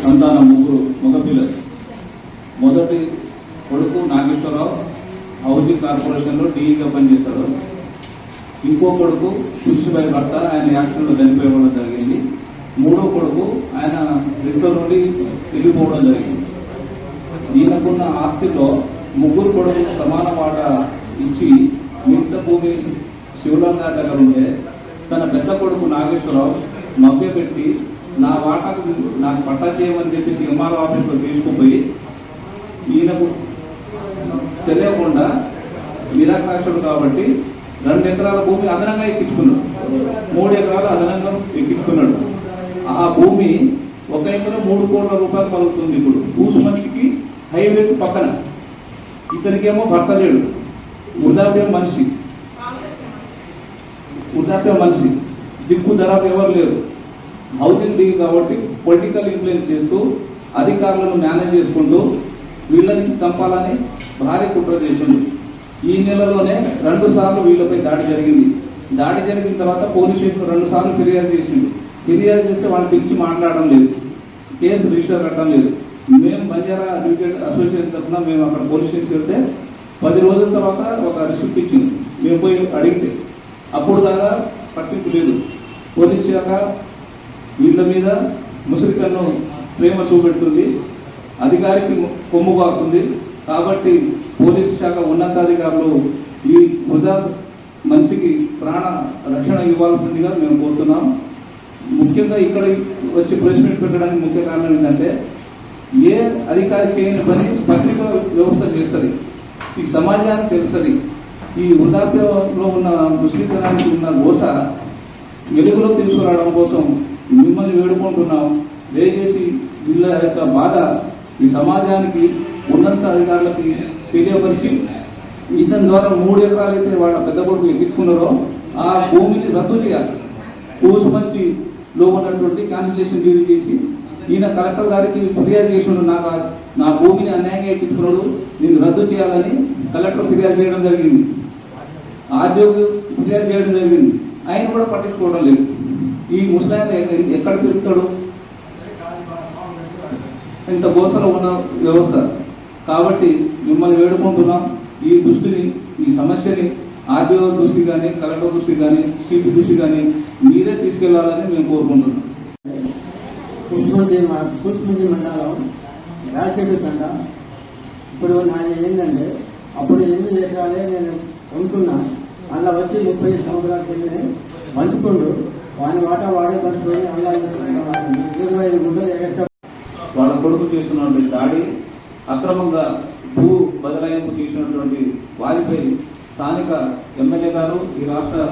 సంతానం ముగ్గురు మగపిల్లలు. మొదటి కొడుకు నాగేశ్వరరావు హౌసింగ్ కార్పొరేషన్లో డీఈగా పనిచేస్తాడు. ఇంకో కొడుకు కృషిభాయ్ భర్త, ఆయన యాక్సిడెంట్లో చనిపోవడం జరిగింది. మూడో కొడుకు ఆయన ఇంట్లో నుండి వెళ్ళిపోవడం జరిగింది. ఈయనకున్న ఆస్తిలో ముగ్గురు కొడుకు సమాన వాటా ఇచ్చి మిగతా భూమి శివలాల్ గారి దగ్గర ఉంటే తన పెద్ద కొడుకు నాగేశ్వరరావు మభ్యపెట్టి నా వాటాకు నాకు పట్టా చేయమని చెప్పేసి ఎంఆర్ఓ ఆఫీస్లో తీసుకుపోయి ఈయనకు తెలియకుండా నిరాకాక్షుడు కాబట్టి 2 ఎకరాల భూమి అదనంగా ఎక్కించుకున్నాడు, 3 ఎకరాలు అదనంగా ఎక్కించుకున్నాడు. ఆ భూమి 1 ఎకరం 3 కోట్ల రూపాయలు పలుకుతుంది. ఇప్పుడు కూసుమంచికి హైవేకు పక్కన. ఇతనికేమో భర్త లేడు, వృద్ధాప్యం మనిషి, దిక్కు ధరకు ఎవరు లేరు. హౌసింగ్ డీ కాబట్టి పొలిటికల్ ఇన్ఫ్లుయెన్స్ చేస్తూ అధికారులను మేనేజ్ చేసుకుంటూ వీళ్ళని చంపాలని భారీ కుట్ర చేసిండు. ఈ నెలలోనే 2 సార్లు వీళ్ళపై దాడి జరిగింది. దాడి జరిగిన తర్వాత పోలీస్ స్టేషన్ 2 సార్లు ఫిర్యాదు చేసిండు. ఫిర్యాదు చేస్తే వాళ్ళు పిలిచి మాట్లాడడం లేదు, కేసు రిజిస్టర్ కట్టడం లేదు. మేము బంజారా అడ్వకేట్ అసోసియేషన్ తరఫున మేము అక్కడ పోలీస్ స్టేషన్ వెళ్తే 10 రోజుల తర్వాత ఒక రిసిప్ట్ ఇచ్చింది. మేము పోయి అడిగితే అప్పుడు దాకా పట్టింపు లేదు. పోలీస్ శాఖ వీళ్ళ మీద ముసురికన్ను ప్రేమ చూపెడుతుంది, అధికారికి కొమ్ము కాస్తుంది. కాబట్టి పోలీసు శాఖ ఉన్నతాధికారులు ఈ వృధా మనిషికి ప్రాణ రక్షణ ఇవ్వాల్సిందిగా మేము కోరుతున్నాం. ముఖ్యంగా ఇక్కడ వచ్చి ప్రెస్ మీట్ పెట్టడానికి ముఖ్య కారణం ఏంటంటే, ఏ అధికారి చేయని పని పత్రికా వ్యవస్థ చేస్తుంది, ఈ సమాజానికి తెలుస్తుంది. ఈ వృద్ధాప్యంలో ఉన్న ముస్లింజనానికి ఉన్న గోస వెలుగులో తీసుకురావడం కోసం మిమ్మల్ని వేడుకుంటున్నాం. దయచేసి వీళ్ళ యొక్క బాధ ఈ సమాజానికి ఉన్నత అధికారులకి తెలియపరిచి ఇతని ద్వారా 3 ఎకరాలు అయితే వాళ్ళ పెద్ద కొడుకు ఎక్కించుకున్నారో ఆ భూమిని రద్దు చేయాలి. కూసుమంచిలో ఉన్నటువంటి క్యాన్సిలేషన్ డీల్ చేసి ఈయన కలెక్టర్ గారికి ఫిర్యాదు చేసినాడు, నా భూమిని అన్యాయంగా ఎక్కించుకున్నాడు, నేను రద్దు చేయాలని కలెక్టర్ ఫిర్యాదు చేయడం జరిగింది, ఆర్డీఓకి ఫిర్యాదు చేయడం జరిగింది. ఆయన కూడా పట్టించుకోవడం లేదు. ఈ ముస్లాం ఎక్కడ తిరుగుతాడు? ఇంత గోసలో ఉన్న వ్యవస్థ. కాబట్టి మిమ్మల్ని వేడుకుంటున్నాం, ఈ సమస్యని ఆర్డీఓ దృష్టి కానీ, కలెక్టర్ దృష్టి కానీ, సిపి దృష్టి కానీ మీరే తీసుకెళ్లాలని మేము కోరుకుంటున్నాం. కూసుమంచి మండలం రాజశేఖర్ తండ. ఇప్పుడు నాది ఏంటంటే, అప్పుడు 8 ఎకరాలే నేను కొనుక్కున్నా. అలా వచ్చి 30 సంవత్సరాల కిందనే పంచుకుంటూ వాని వాటా వాడే పంచుకొని అలా 25 గుంటలు ఎగస్ట్రా. వాళ్ళ కొడుకు చేస్తున్నటువంటి దాడి, అక్రమంగా భూ బదలాయింపు చేసినటువంటి వారిపై స్థానిక ఎమ్మెల్యే గారు, ఈ రాష్ట్ర